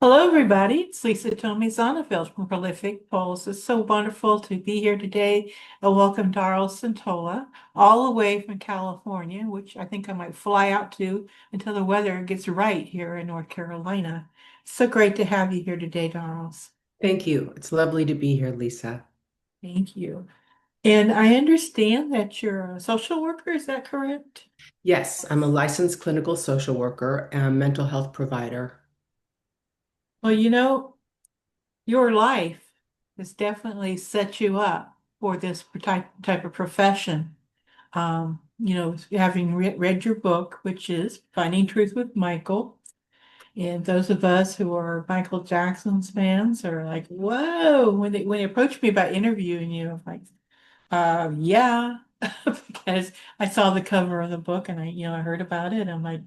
Hello, everybody. It's Lisa Tomei Zonneveld from Prolific Polls. It's so wonderful to be here today. And welcome Darryl Santola, all the way from California, which I think I might fly out to until the weather gets right here in North Carolina. So great to have you here today, Darryl. Thank you. It's lovely to be here, Lisa. Thank you. And I understand that you're a social worker, is that correct? Yes, I'm a licensed clinical social worker and mental health provider. Well, your life has definitely set you up for this type of profession. Having read your book, which is Finding Truth with Michael, and those of us who are Michael Jackson's fans are like, whoa, when they approached me about interviewing you, I'm like, yeah, because I saw the cover of the book and I heard about it. I'm like,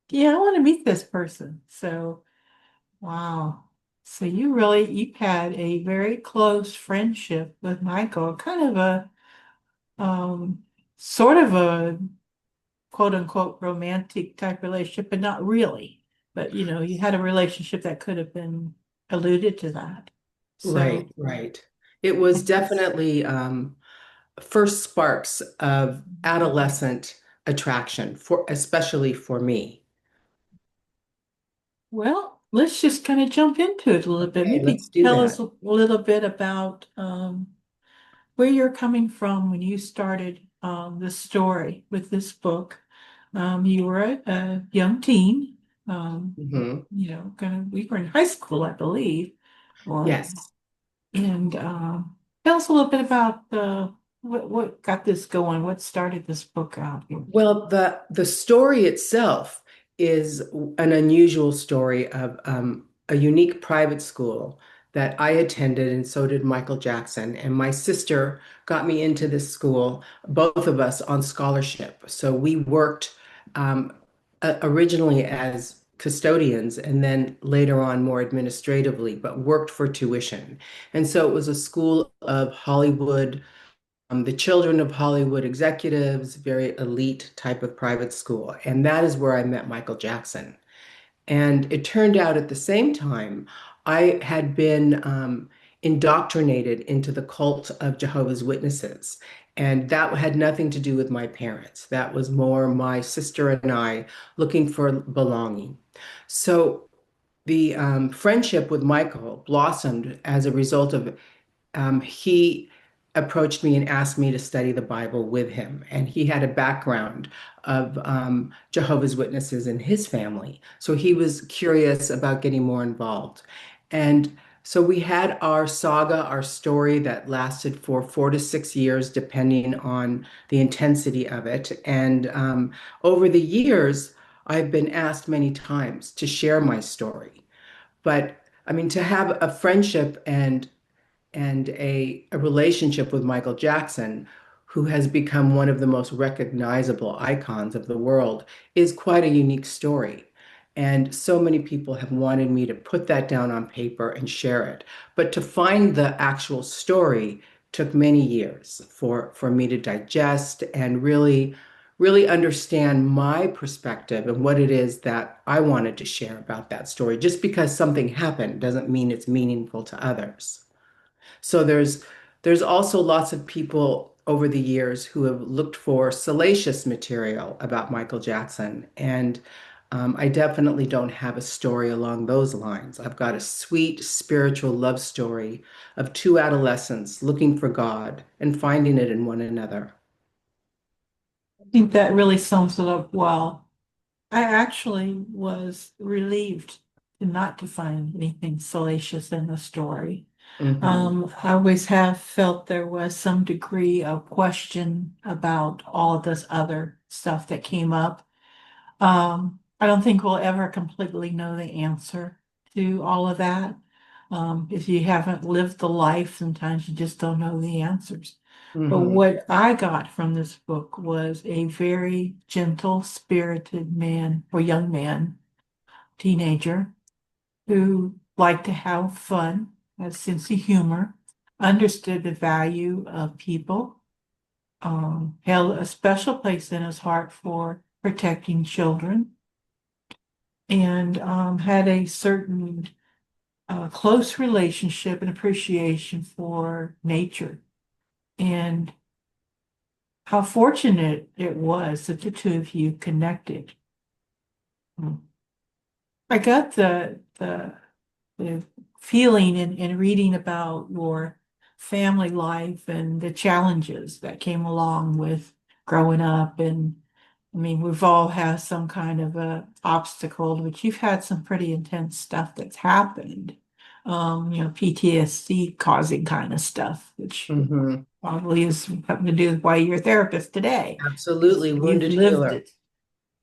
yeah, I want to meet this person. So, wow. So you've had a very close friendship with Michael, kind of um, sort of a quote unquote romantic type relationship, but not really. But you had a relationship that could have been alluded to that. So, Right, right. It was definitely first sparks of adolescent attraction for especially for me. well, let's just kind of jump into it a little bit. Okay, Maybe let's do tell us that. a little bit about where you're coming from when you started this story with this book. You were a young teen, um, hmm we were in high school, I believe. Or Yes. And tell us a little bit about what got this going, what started this book out here. Well, the story itself is an unusual story of a unique private school that I attended, and so did Michael Jackson. And my sister got me into this school, both of us on scholarship. So we worked um, originally as custodians and then later on more administratively, but worked for tuition. And so it was a school of Hollywood, the children of Hollywood executives, very elite type of private school. And that is where I met Michael Jackson. And it turned out at the same time, I had been indoctrinated into the cult of Jehovah's Witnesses. And that had nothing to do with my parents. That was more my sister and I looking for belonging. So the friendship with Michael blossomed as a result of he approached me and asked me to study the Bible with him. And he had a background of Jehovah's Witnesses in his family. So he was curious about getting more involved. And so we had our saga, our story that lasted for 4 to 6 years, depending on the intensity of it. And over the years, I've been asked many times to share my story. But I mean, to have a friendship and a relationship with Michael Jackson, who has become one of the most recognizable icons of the world, is quite a unique story. And so many people have wanted me to put that down on paper and share it. But to find the actual story took many years for me to digest and really understand my perspective and what it is that I wanted to share about that story. Just because something happened doesn't mean it's meaningful to others. So there's also lots of people over the years who have looked for salacious material about Michael Jackson, and I definitely don't have a story along those lines. I've got a sweet spiritual love story of two adolescents looking for God and finding it in one another. I think that really sums it up well. I actually was relieved not to find anything salacious in the story. hmm I always have felt there was some degree of question about all of this other stuff that came up. I don't think we'll ever completely know the answer to all of that. If you haven't lived the life, sometimes you just don't know the answers. But hmm what I got from this book was a very gentle spirited man or young man, teenager, who liked to have fun, had a sense of humor, understood the value of people, held a special place in his heart for protecting children, and had a certain close relationship and appreciation for nature. And how fortunate it was that the two of you connected. Mm. I got the feeling in reading about your family life and the challenges that came along with growing up. And I mean, we've all had some kind of a obstacle, but you've had some pretty intense stuff that's happened. PTSD causing kind of stuff, which Hmm. probably is something to do with why you're a therapist today, because Absolutely. you've Wounded lived healer. it,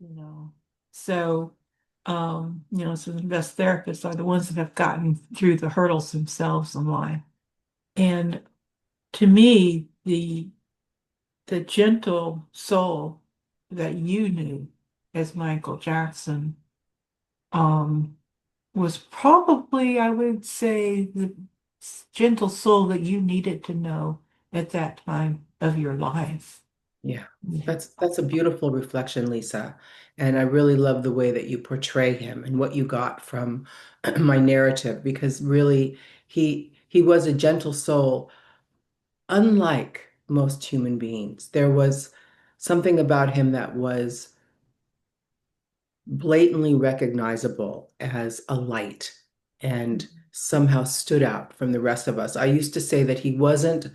you know. So, so the best therapists are the ones that have gotten through the hurdles themselves in life. And to me, the gentle soul that you knew as Michael Jackson, um, was probably, I would say, the gentle soul that you needed to know at that time of your life. Yeah. That's a beautiful reflection, Lisa. And I really love the way that you portray him and what you got from my narrative, because really he was a gentle soul, unlike most human beings. There was something about him that was blatantly recognizable as a light and somehow stood out from the rest of us. I used to say that he wasn't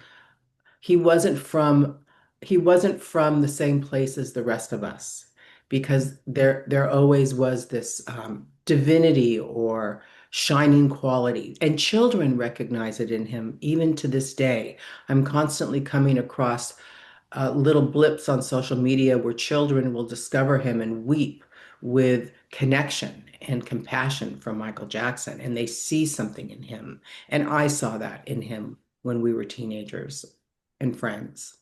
from he wasn't from the same place as the rest of us, because there always was this divinity or shining quality, and children recognize it in him even to this day. I'm constantly coming across little blips on social media where children will discover him and weep with connection and compassion from Michael Jackson, and they see something in him. And I saw that in him when we were teenagers and friends.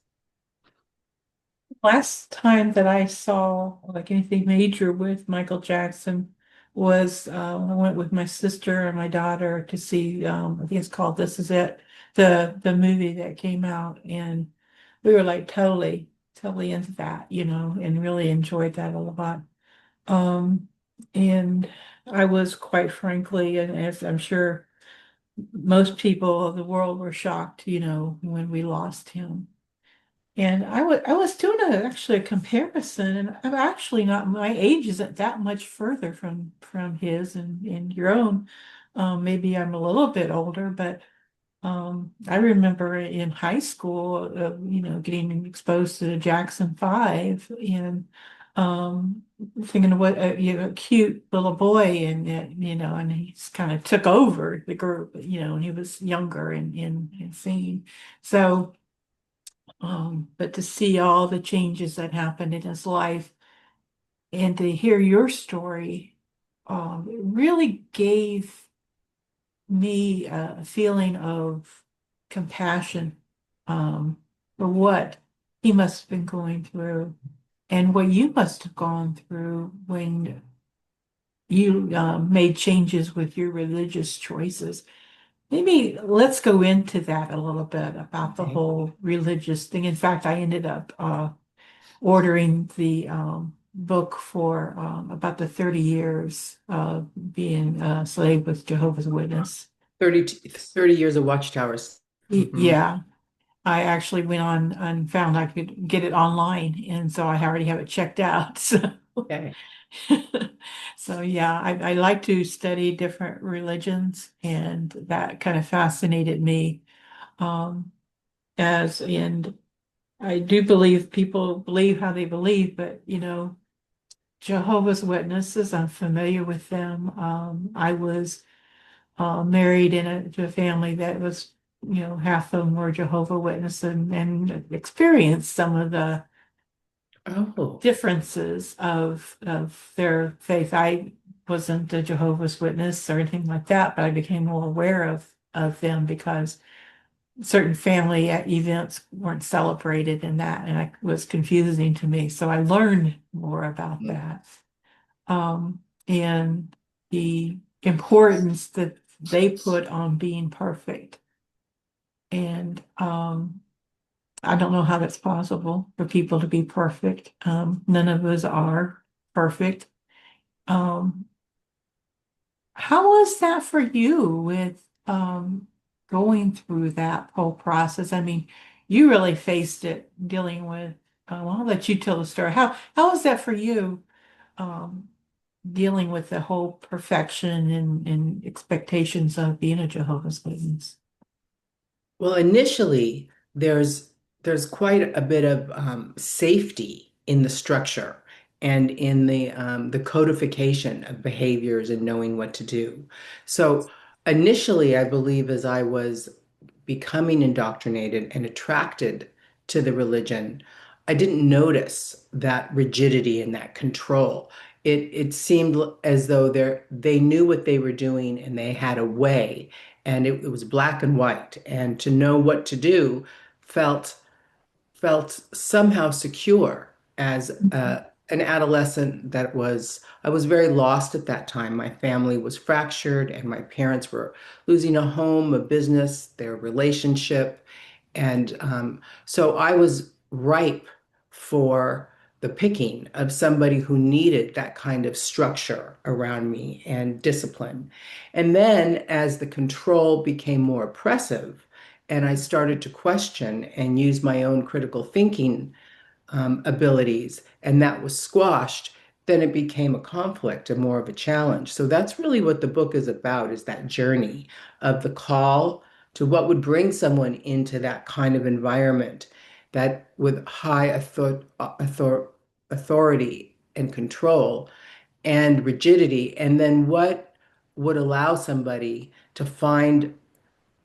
Last time that I saw like anything major with Michael Jackson was I went with my sister and my daughter to see I think it's called This Is It, the movie that came out, and we were like totally into that, and really enjoyed that a lot. Um, and I was quite frankly, and as I'm sure most people of the world were shocked, when we lost him. And I was doing actually a comparison, and I'm actually not, my age isn't that much further from his and your own. Maybe I'm a little bit older, but I remember in high school, getting exposed to the Jackson Five, and thinking of what a cute little boy, and he's kind of took over the group, and he was younger and seeing. So. But to see all the changes that happened in his life and to hear your story, it really gave me a feeling of compassion, for what he must have been going through and what you must have gone through when you made changes with your religious choices. Maybe let's go into that a little bit about the Okay. whole religious thing. In fact, I ended up ordering the book for about the 30 years of being a slave with Jehovah's Witness. 30 years of Watchtowers. Hmm. Yeah, I actually went on and found I could get it online, and so I already have it checked out. Okay. So yeah, I like to study different religions, and that kind of fascinated me. Um, and I do believe people believe how they believe, but Jehovah's Witnesses, I'm familiar with them. I was married to a family that was, half of them were Jehovah Witness, and experienced some of the Oh, differences of their faith. I wasn't a Jehovah's Witness or anything like that, but I became more aware of them because certain family events weren't celebrated in that, and it was confusing to me. So I learned more about that. And the importance that they put on being perfect. And I don't know how that's possible for people to be perfect. None of us are perfect. Um, How was that for you with going through that whole process? I mean, you really faced it dealing with, well, I'll let you tell the story. How was that for you um dealing with the whole perfection and expectations of being a Jehovah's Witness? Well, initially, there's quite a bit of safety in the structure and in the codification of behaviors and knowing what to do. So initially, I believe as I was becoming indoctrinated and attracted to the religion, I didn't notice that rigidity and that control. It seemed as though they knew what they were doing and they had a way, and it was black and white. And to know what to do felt felt somehow secure as Mhm. an adolescent I was very lost at that time. My family was fractured and my parents were losing a home, a business, their relationship. And so I was ripe for the picking of somebody who needed that kind of structure around me and discipline. And then as the control became more oppressive, and I started to question and use my own critical thinking abilities, and that was squashed, then it became a conflict and more of a challenge. So that's really what the book is about, is that journey of the call to what would bring someone into that kind of environment that with high authority and control and rigidity, and then what would allow somebody to find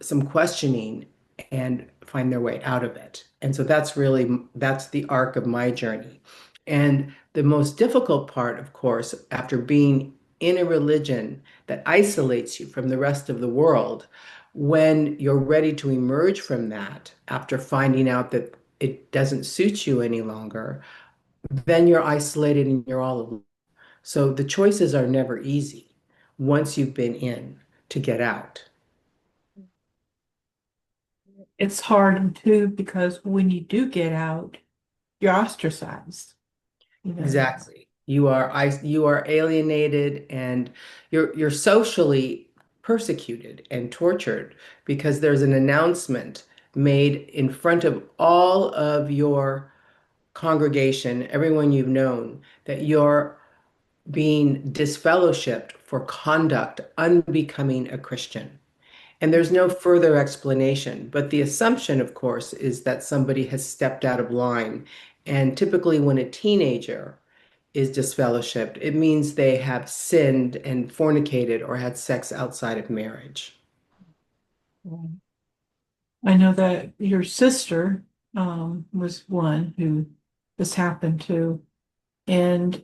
some questioning and find their way out of it. And so that's the arc of my journey. And the most difficult part, of course, after being in a religion that isolates you from the rest of the world, when you're ready to emerge from that after finding out that it doesn't suit you any longer, then you're isolated and you're all alone. So the choices are never easy once you've been in to get out. It's hard too because when you do get out, you're ostracized, you know. Exactly. You are alienated and you're socially persecuted and tortured because there's an announcement made in front of all of your congregation, everyone you've known, that you're being disfellowshipped for conduct unbecoming a Christian. And there's no further explanation. But the assumption, of course, is that somebody has stepped out of line. And typically, when a teenager is disfellowshipped, it means they have sinned and fornicated or had sex outside of marriage. I know that your sister was one who this happened to, and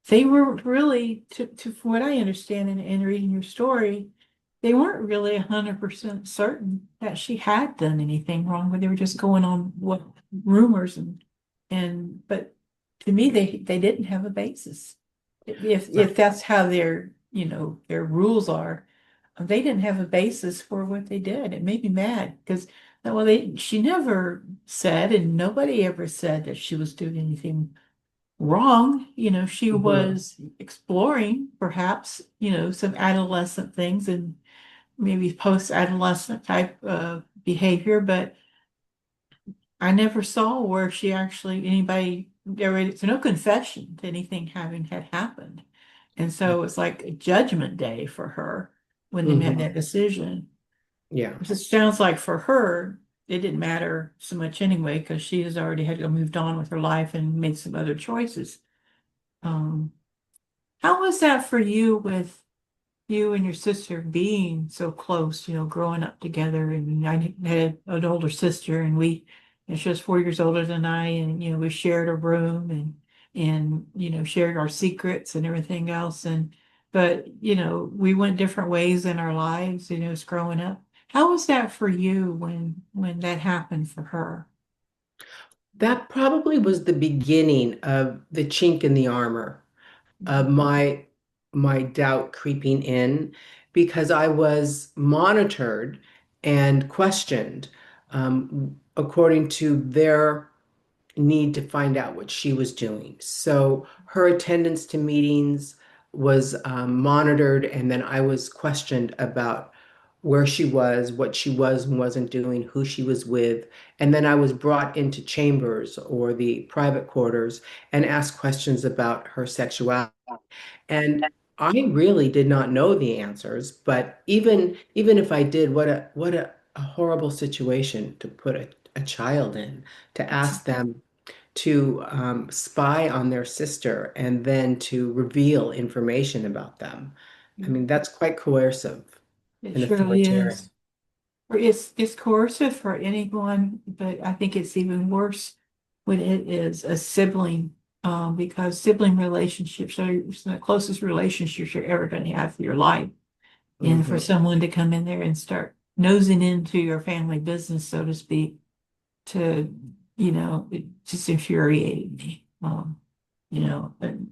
they were really, from what I understand in reading your story, they weren't really 100% certain that she had done anything wrong, but they were just going on what rumors but to me they didn't have a basis. If that's how their rules are, they didn't have a basis for what they did. It made me mad because well they she never said and nobody ever said that she was doing anything wrong. She Mhm. was exploring perhaps, some adolescent things and maybe post-adolescent type of behavior, but I never saw where she actually anybody there was no confession to anything having had happened. And so it's like a judgment day for her when they made Mhm. that decision. Yeah. It sounds like for her, it didn't matter so much anyway, because she has already had moved on with her life and made some other choices. Um, how was that for you with you and your sister being so close, growing up together? And I had an older sister and she was 4 years older than I, and, we shared a room and, shared our secrets and everything else. But, we went different ways in our lives, as growing up. How was that for you when that happened for her? That probably was the beginning of the chink in the armor of my doubt creeping in because I was monitored and questioned according to their need to find out what she was doing. So her attendance to meetings, was monitored, and then I was questioned about where she was, what she was and wasn't doing, who she was with. And then I was brought into chambers or the private quarters and asked questions about her sexuality. And I really did not know the answers, but even if I did, what a horrible situation to put a child in, to ask them to spy on their sister and then to reveal information about them. I mean, that's quite coercive It and surely authoritarian. is. Or it's coercive for anyone, but I think it's even worse when it is a sibling, because sibling relationships are the closest relationships you're ever going to have for your life. And for Mhm, someone to come in there and start nosing into your family business, so to speak, to, it just infuriated me. And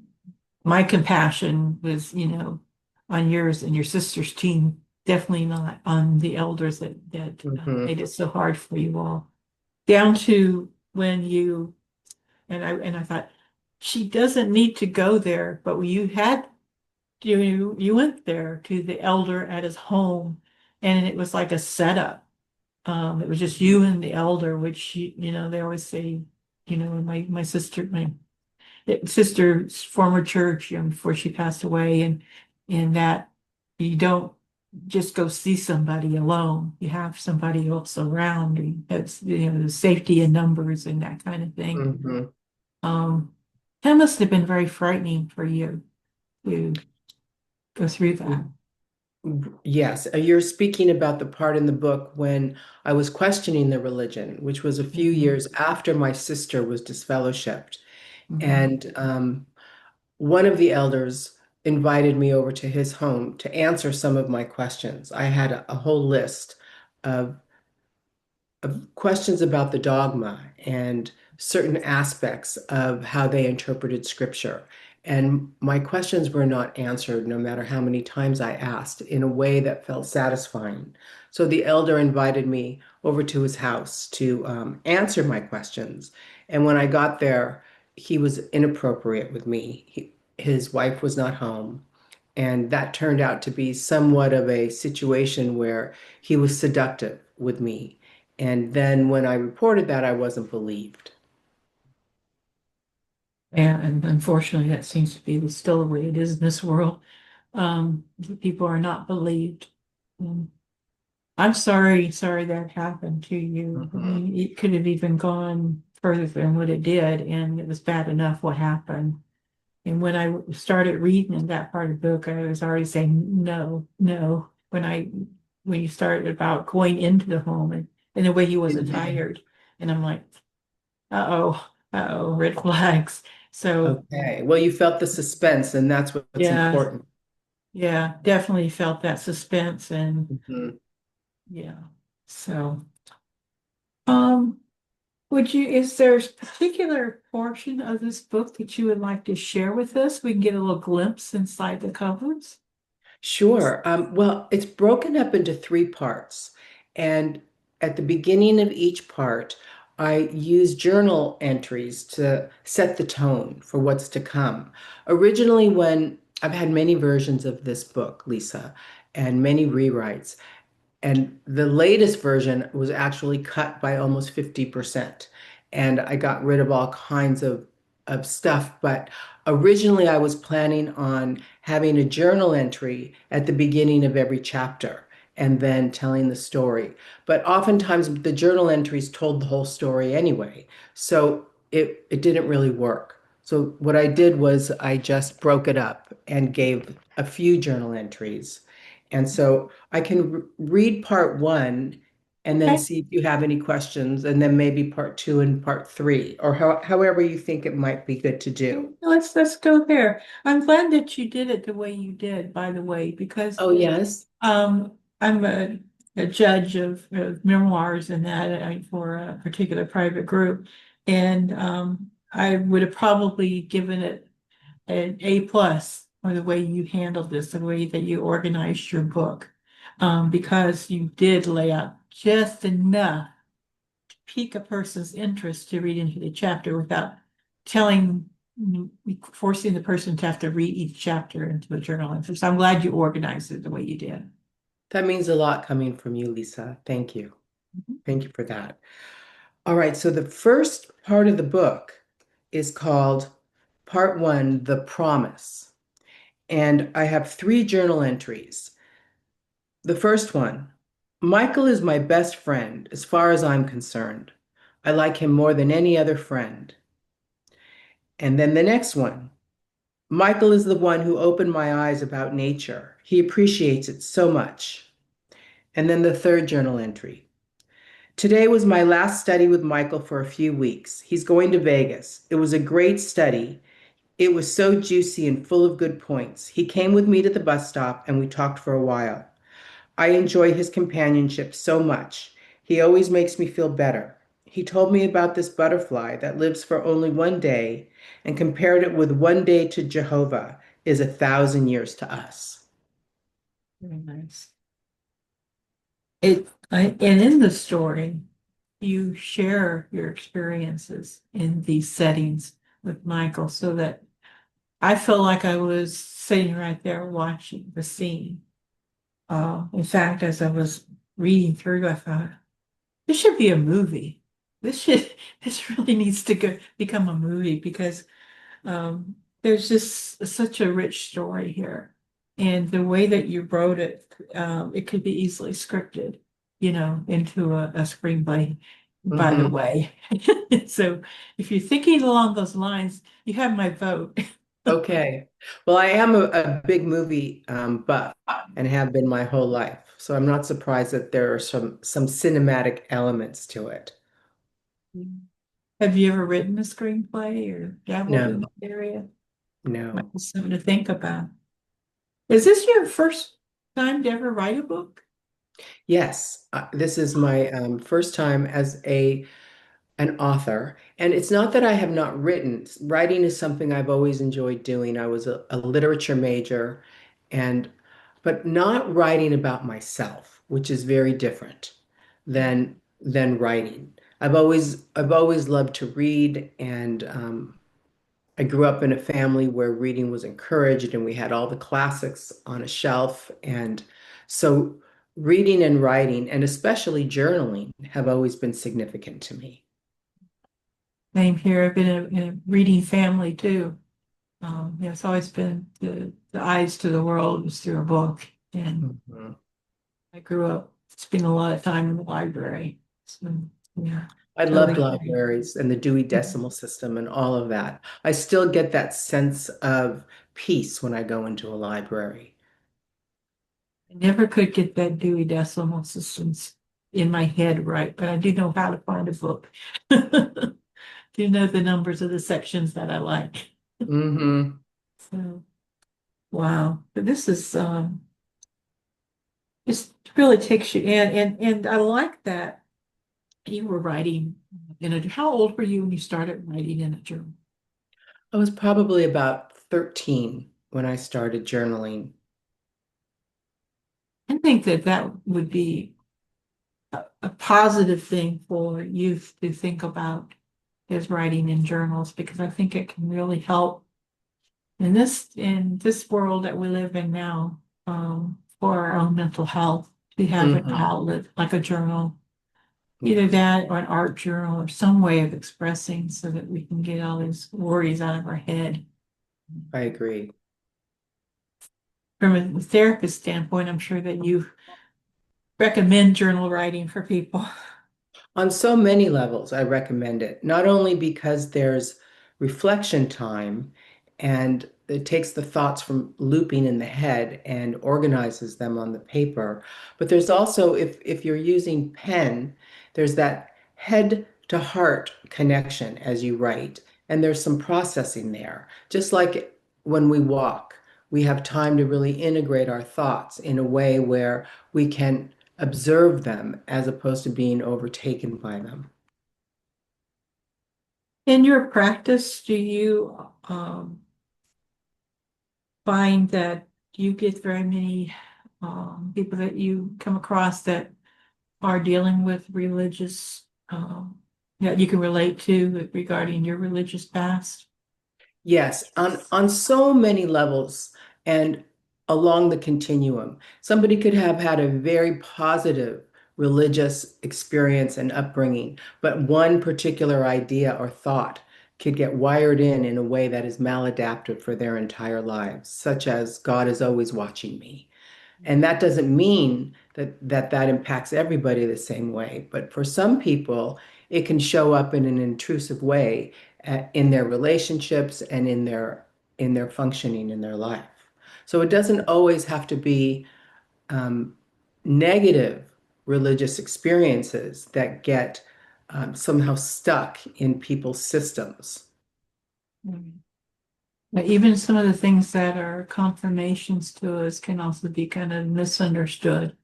my compassion was, on yours and your sister's team, definitely not on the elders that mhm. made it so hard for you all. Down to when and I thought she doesn't need to go there, but when you went there to the elder at his home, and it was like a setup. It was just you and the elder, which they always say, my sister's former church, before she passed away, and that you don't just go see somebody alone. You have somebody else around. And that's, the safety in numbers and that kind of thing. Mhm. Um, that must have been very frightening for you to go through that. Yes, you're speaking about the part in the book when I was questioning the religion, which was a few Mhm, years after my sister was disfellowshipped. mhm. And one of the elders invited me over to his home to answer some of my questions. I had a whole list of questions about the dogma and certain aspects of how they interpreted scripture. And my questions were not answered, no matter how many times I asked, in a way that felt satisfying. So the elder invited me over to his house to answer my questions. And when I got there, he was inappropriate with me. His wife was not home. And that turned out to be somewhat of a situation where he was seductive with me. And then when I reported that, I wasn't believed. And unfortunately, that seems to be still the way it is in this world. People are not believed. Um, I'm sorry that happened to you. I Mhm. mean, it could have even gone further than what it did, and it was bad enough what happened. And when I started reading that part of the book, I was already saying no, no. When you started about going into the home and the way he wasn't tired, and I'm like, red flags. So Okay. Well, you felt the suspense, and that's what's yeah, important. yeah, definitely felt that suspense, and Mhm. yeah. So, um, is there a particular portion of this book that you would like to share with us? We can get a little glimpse inside the covers. Sure. Well, it's broken up into three parts. And at the beginning of each part, I use journal entries to set the tone for what's to come. Originally, when I've had many versions of this book, Lisa, and many rewrites. And the latest version was actually cut by almost 50%. And I got rid of all kinds of stuff. But originally, I was planning on having a journal entry at the beginning of every chapter and then telling the story. But oftentimes, the journal entries told the whole story anyway. So it didn't really work. So what I did was I just broke it up and gave a few journal entries. And so I can read part one and then Okay. see if you have any questions, and then maybe part two and part three, or however you think it might be good to do. Let's go there. I'm glad that you did it the way you did, by the way, because Oh, yes. I'm a judge of memoirs and that for a particular private group, and I would have probably given it an A plus for the way you handled this, the way that you organized your book, because you did lay out just enough to pique a person's interest to read into the chapter without telling forcing the person to have to read each chapter into a journal entry. So I'm glad you organized it the way you did. That means a lot coming from you, Lisa. Thank you. Mhm. Thank you for that. All right, so the first part of the book is called Part One, The Promise. And I have three journal entries. The first one, Michael is my best friend as far as I'm concerned. I like him more than any other friend. And then the next one, Michael is the one who opened my eyes about nature. He appreciates it so much. And then the third journal entry. Today was my last study with Michael for a few weeks. He's going to Vegas. It was a great study. It was so juicy and full of good points. He came with me to the bus stop and we talked for a while. I enjoy his companionship so much. He always makes me feel better. He told me about this butterfly that lives for only one day and compared it with one day to Jehovah is 1,000 years to us. Very nice. And in the story, you share your experiences in these settings with Michael so that I felt like I was sitting right there watching the scene. In fact, as I was reading through, I thought, this should be a movie. This should, this really needs to become a movie because there's just such a rich story here. And the way that you wrote it, it could be easily scripted, into a screenplay, by the Hmm. way. So if you're thinking along those lines, you have my vote. Okay. Well, I am a big movie buff and have been my whole life. So I'm not surprised that there are some cinematic elements to it. Have you ever written a screenplay or dabbled in No, that area? Might no. be something to think about. Is this your first time to ever write a book? Yes, this is my first time as an author. And it's not that I have not written. Writing is something I've always enjoyed doing. I was a literature major and but not writing about myself, which is very different than writing. I've always loved to read and I grew up in a family where reading was encouraged and we had all the classics on a shelf. And so reading and writing, and especially journaling, have always been significant to me. Same here. I've been in a reading family too. It's always been the eyes to the world was through a book. And Mhm. I grew up spending a lot of time in the library. So, yeah, I loved totally agree. libraries and the Dewey Decimal System and all of that. I still get that sense of peace when I go into a library. I never could get that Dewey Decimal Systems in my head right, but I do know how to find a book. Do know the numbers of the sections that I like. Hmm. So, wow. But this is this really takes you in, and I like that you were writing in a. How old were you when you started writing in a journal? I was probably about 13 when I started journaling. I think that that would be a positive thing for youth to think about is writing in journals because I think it can really help in this world that we live in now, for our own mental health to have an Hmm. outlet like a journal, either Yes, that or an art journal or some way of expressing so that we can get all these worries out of our head. I agree. From a therapist standpoint, I'm sure that you recommend journal writing for people. On so many levels, I recommend it, not only because there's reflection time and it takes the thoughts from looping in the head and organizes them on the paper, but there's also, if you're using pen, there's that head to heart connection as you write, and there's some processing there. Just like when we walk, we have time to really integrate our thoughts in a way where we can observe them as opposed to being overtaken by them. In your practice, do you find that you get very many people that you come across that are dealing with religious that you can relate to regarding your religious past? Yes, on so many levels and along the continuum. Somebody could have had a very positive religious experience and upbringing, but one particular idea or thought could get wired in a way that is maladaptive for their entire lives, such as God is always watching me. And that doesn't mean that impacts everybody the same way, but for some people, it can show up in an intrusive way in their relationships and in their functioning in their life. So it doesn't always have to be um, negative religious experiences that get somehow stuck in people's systems. Mm. But even some of the things that are confirmations to us can also be kind of misunderstood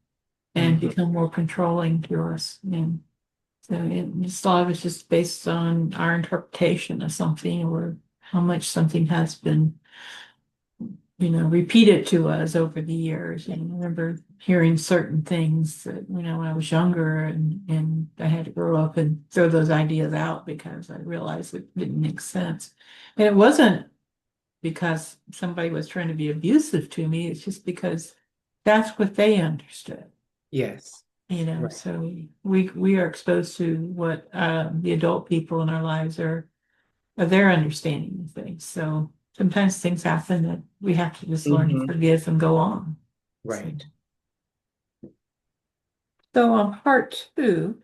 and Mhm. become more controlling to us. And so it's a lot of it's just based on our interpretation of something or how much something has been, repeated to us over the years. And I remember hearing certain things that, when I was younger and I had to grow up and throw those ideas out because I realized it didn't make sense. And it wasn't because somebody was trying to be abusive to me. It's just because that's what they understood. Yes, right. So we are exposed to what the adult people in our lives are of their understanding of things. So sometimes things happen that we have to just learn to Hmm. forgive and go on. So, Right. so on part two,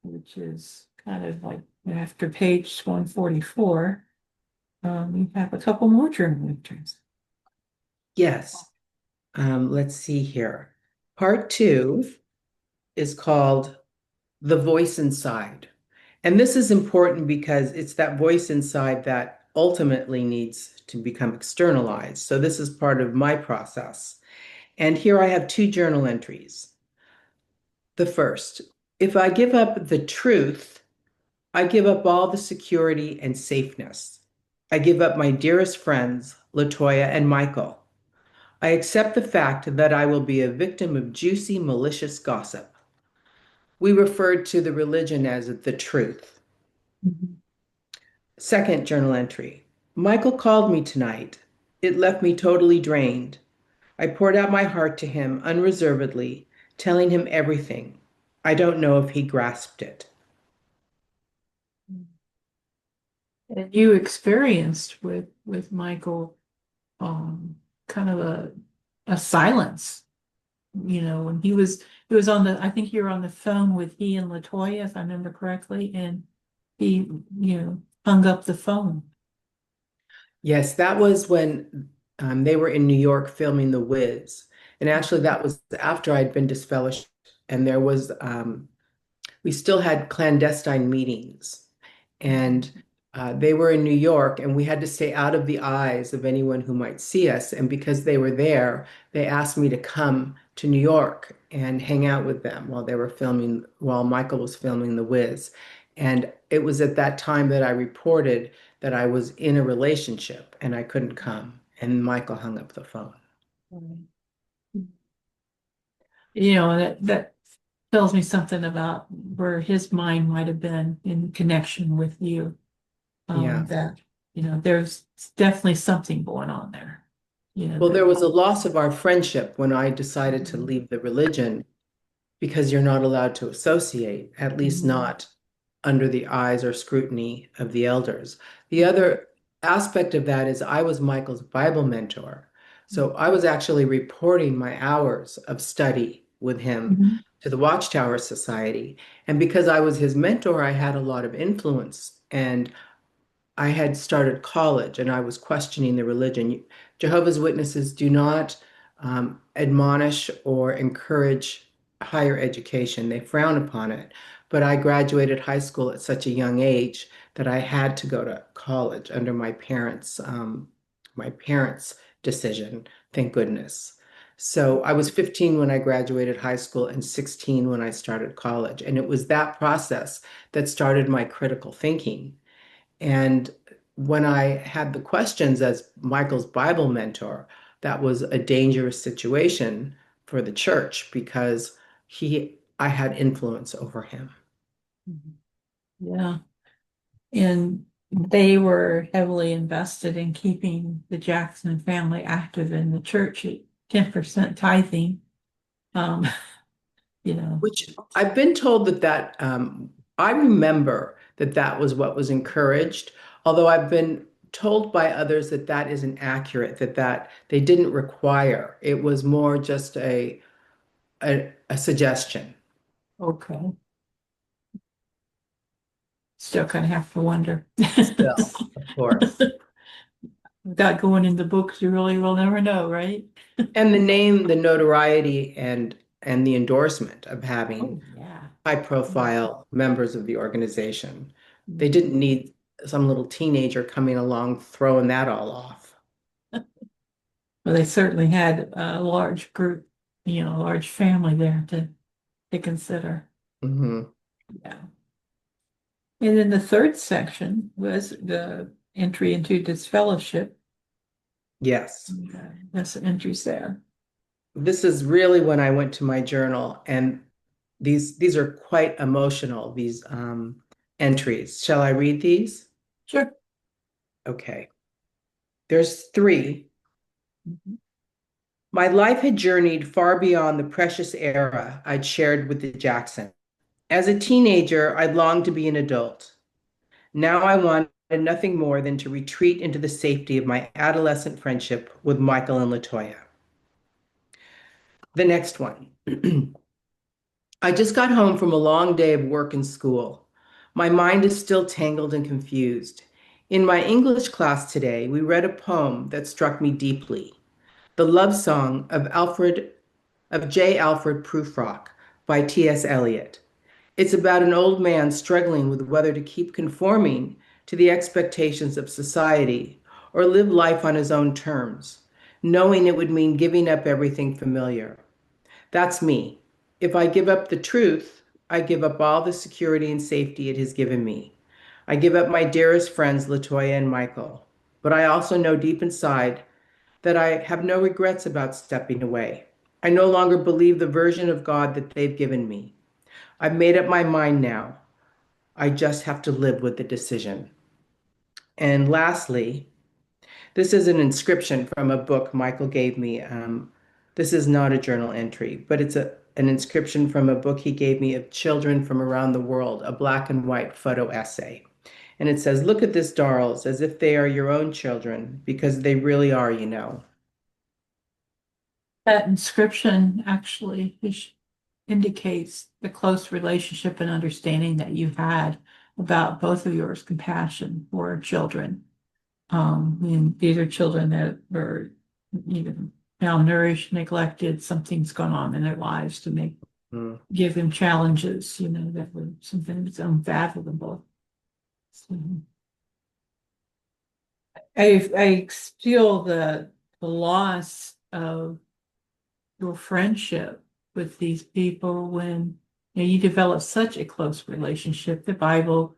which is kind of like after page 144, we have a couple more journal entries. Yes. Let's see here. Part two is called The Voice Inside. And this is important because it's that voice inside that ultimately needs to become externalized. So this is part of my process. And here I have two journal entries. The first, if I give up the truth, I give up all the security and safeness. I give up my dearest friends, Latoya and Michael. I accept the fact that I will be a victim of juicy, malicious gossip. We referred to the religion as the truth. Mhm. Second journal entry. Michael called me tonight. It left me totally drained. I poured out my heart to him unreservedly, telling him everything. I don't know if he grasped it. And you experienced with Michael kind of a silence, when he was on the I think you were on the phone with he and Latoya, if I remember correctly, and he, hung up the phone. Yes, that was when they were in New York filming The Wiz. And actually, that was after I'd been disfellowshipped, and we still had clandestine meetings. And they were in New York, and we had to stay out of the eyes of anyone who might see us. And because they were there, they asked me to come to New York and hang out with them while Michael was filming The Wiz. And it was at that time that I reported that I was in a relationship and I couldn't come. And Michael hung up the phone. Right. That tells me something about where his mind might have been in connection with you. Yeah. That there's definitely something going on there. Well, That. there was a loss of our friendship when I decided to leave the religion because you're not allowed to associate, at least Mhm. not under the eyes or scrutiny of the elders. The Mhm. other aspect of that is I was Michael's Bible mentor. So I was actually reporting my hours of study with him Mhm. to the Watchtower Society. And because I was his mentor, I had a lot of influence. And I had started college and I was questioning the religion. Jehovah's Witnesses do not admonish or encourage higher education. They frown upon it. But I graduated high school at such a young age that I had to go to college under my parents' decision. Thank goodness. So I was 15 when I graduated high school and 16 when I started college. And it was that process that started my critical thinking. And when I had the questions as Michael's Bible mentor, that was a dangerous situation for the church because I had influence over him. Mhm. Yeah. And they were heavily invested in keeping the Jackson family active in the church at 10% tithing. Um, you know, Which I've been told I remember that that was what was encouraged, although I've been told by others that that isn't accurate, that they didn't require. It was more just a suggestion. okay. Still kind of have to wonder. Still, of course. Without going in the books, you really will never know, right? And the name, the notoriety, and the endorsement of Oh, having yeah. high-profile members of the organization. They Mhm. didn't need some little teenager coming along throwing that all off. Well, they certainly had a large group, a large family there to consider. Hmm. Yeah. And then the third section was the entry into disfellowship. Yes. That's the entries there. This is really when I went to my journal, and these are quite emotional, these entries. Shall I read these? Sure. Okay. There's three. Mhm. My life had journeyed far beyond the precious era I'd shared with the Jackson. As a teenager, I'd longed to be an adult. Now I wanted nothing more than to retreat into the safety of my adolescent friendship with Michael and Latoya. The next one. I just got home from a long day of work and school. My mind is still tangled and confused. In my English class today, we read a poem that struck me deeply. The Love Song of J. Alfred Prufrock by T.S. Eliot. It's about an old man struggling with whether to keep conforming to the expectations of society or live life on his own terms, knowing it would mean giving up everything familiar. That's me. If I give up the truth, I give up all the security and safety it has given me. I give up my dearest friends, Latoya and Michael. But I also know deep inside that I have no regrets about stepping away. I no longer believe the version of God that they've given me. I've made up my mind now. I just have to live with the decision. And lastly, this is an inscription from a book Michael gave me. This is not a journal entry, but it's an inscription from a book he gave me of children from around the world, a black and white photo essay. And it says, "Look at this, Darls, as if they are your own children, because they really are, you know." That inscription actually indicates the close relationship and understanding that you had about both of yours compassion for children. And these are children that were either malnourished, neglected, something's gone on in their lives to Mm, give them challenges, that were something that's unfathomable. So I feel the loss of your friendship with these people when you develop such a close relationship, the Bible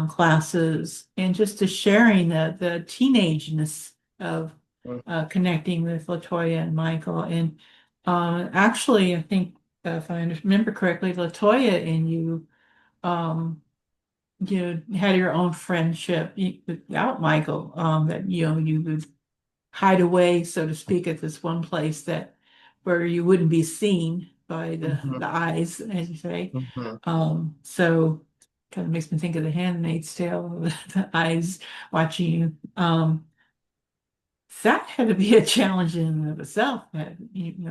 classes, and just the sharing the teenageness of mm, connecting with Latoya and Michael. And actually, I think if I remember correctly, Latoya and um, you had your own friendship without Michael, that you would hide away, so to speak, at this one place that where you wouldn't be seen by mhm, the eyes, as you say. mhm. So kind of makes me think of the Handmaid's Tale, the eyes watching you. That had to be a challenge in and of itself, that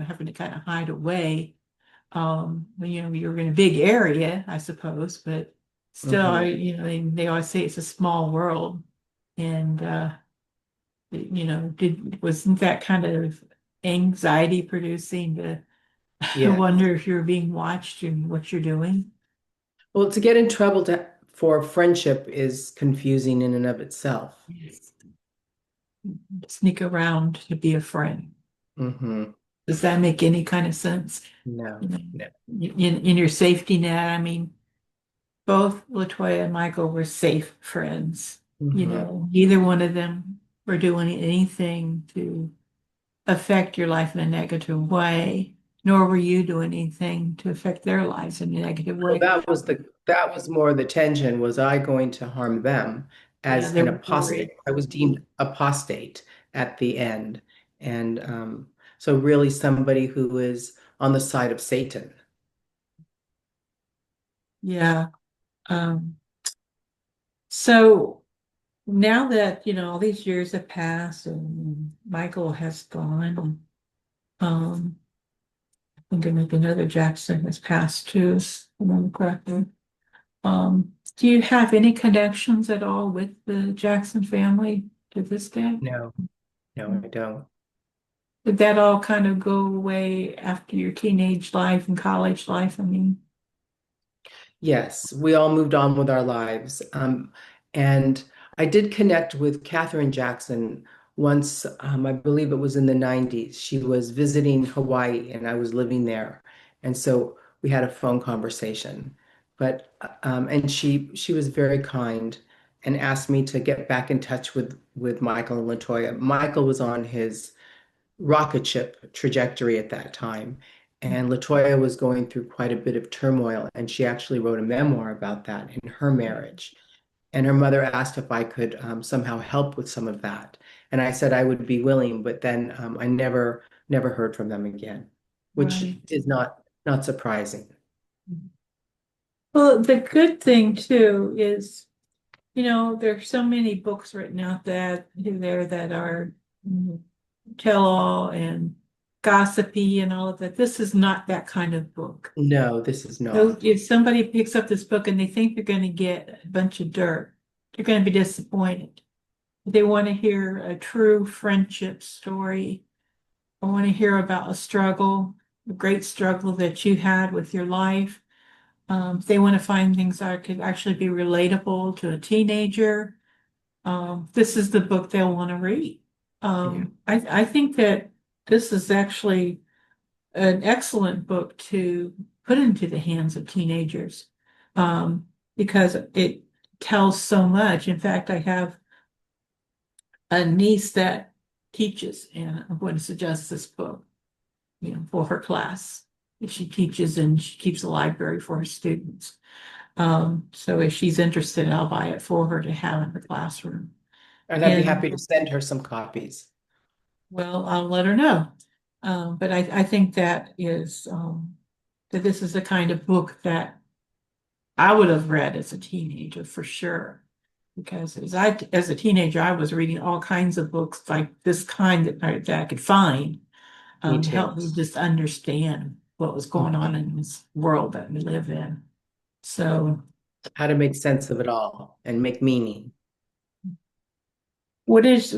having to kind of hide away. You're in a big area, I suppose, but still, Mhm. they always say it's a small world, and wasn't that kind of anxiety producing to Yeah. wonder if you're being watched and what you're doing? Well, to get in trouble for friendship is confusing in and of itself. Yes. Sneak around to be a friend. Hmm. Does that make any kind of sense? No, You know, no. in your safety net, I mean, both Latoya and Michael were safe friends. Hmm. Neither one of them were doing anything to affect your life in a negative way, nor were you doing anything to affect their lives in a negative Well, way. that was more the tension. Was I going to harm them? Yeah, as they an were apostate. worried. I was deemed apostate at the end. And so really somebody who is on the side of Satan. Yeah. Um, so now that, all these years have passed and Michael has gone, um, I think maybe another Jackson has passed too, if I remember correctly. Do you have any connections at all with the Jackson family to this day? No, no, I don't. Did that all kind of go away after your teenage life and college life? I mean, Yes, we all moved on with our lives. And I did connect with Katherine Jackson once, I believe it was in the 90s. She was visiting Hawaii and I was living there. And so we had a phone conversation. But and she was very kind and asked me to get back in touch with Michael and Latoya. Michael was on his rocket ship trajectory at that time. And Latoya was going through quite a bit of turmoil, and she actually wrote a memoir about that in her marriage. And her mother asked if I could somehow help with some of that. And I said I would be willing, but then I never heard from them again, which right. is not surprising. Well, the good thing too is, there's so many books written out there that are tell-all and gossipy and all of that. This is not that kind of book. No, this is So not. if somebody picks up this book and they think they're going to get a bunch of dirt, they're going to be disappointed. They want to hear a true friendship story. I want to hear about a struggle, a great struggle that you had with your life. They want to find things that could actually be relatable to a teenager. This is the book they'll want to read. Yeah, I think that this is actually an excellent book to put into the hands of teenagers, because it tells so much. In fact, I have a niece that teaches, and I'm going to suggest this book, for her class. If she teaches and she keeps a library for her students. So if she's interested, I'll buy it for her to have in her classroom. and I'd be And happy to send her some copies. well, I'll let her know. But I think that this is the kind of book that I would have read as a teenager for sure. Because as a teenager, I was reading all kinds of books like this kind that I could find, Me to too. help me just understand what was going on in this world that we live in. So, How to make sense of it all and make meaning. when is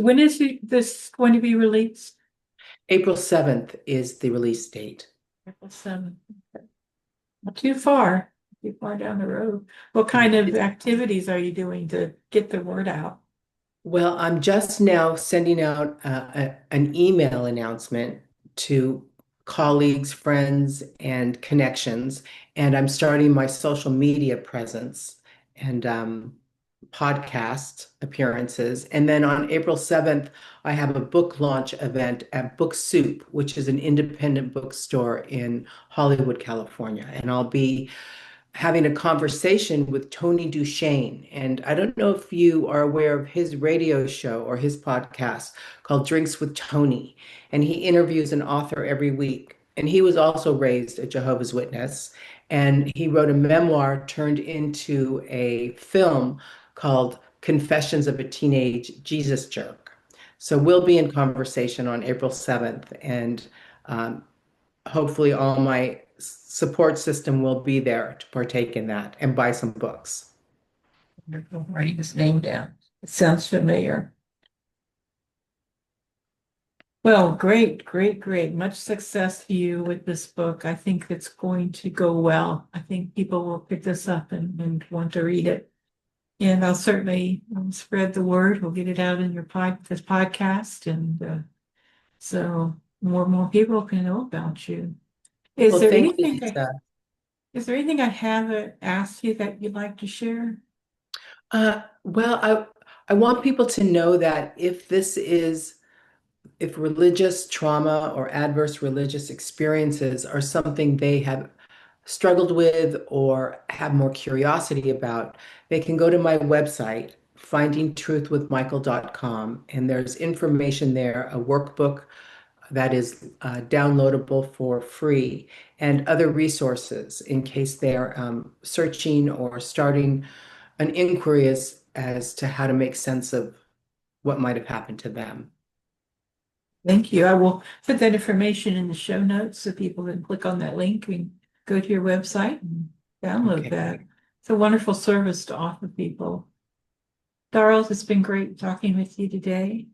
this going to be released? April 7th is the release date. April 7th. Not too far down the road. What kind of activities are you doing to get the word out? Well, I'm just now sending out an email announcement to colleagues, friends, and connections, and I'm starting my social media presence and podcast appearances. And then on April 7th, I have a book launch event at Book Soup, which is an independent bookstore in Hollywood, California. And I'll be having a conversation with Tony Duchesne. And I don't know if you are aware of his radio show or his podcast called Drinks with Tony. And he interviews an author every week. And he was also raised a Jehovah's Witness. And he wrote a memoir turned into a film called Confessions of a Teenage Jesus Jerk. So we'll be in conversation on April 7th. And um, hopefully all my support system will be there to partake in that and buy some books. Wonderful. Writing his name down. It sounds familiar. Well, great, great, great. Much success to you with this book. I think it's going to go well. I think people will pick this up and want to read it. And I'll certainly spread the word. We'll get it out in this podcast. And so more and more people can know about you. Is Well, there thank you, anything Lisa. is there anything I haven't asked you that you'd like to share? Well, I want people to know that if religious trauma or adverse religious experiences are something they have struggled with or have more curiosity about, they can go to my website, findingtruthwithmichael.com, and there's information there, a workbook that is downloadable for free, and other resources in case they're searching or starting an inquiry as to how to make sense of what might have happened to them. Thank you. I will put that information in the show notes so people can click on that link and go to your website and download Okay. that. It's a wonderful service to offer people. Darrell, it's been great talking with you today.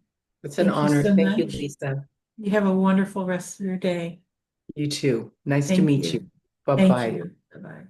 It's an Thank you honor. so Thank you, much. Lisa. You have a wonderful rest of your day. You too. Nice to Thank meet you. you. Thank Bye-bye. you. Bye-bye.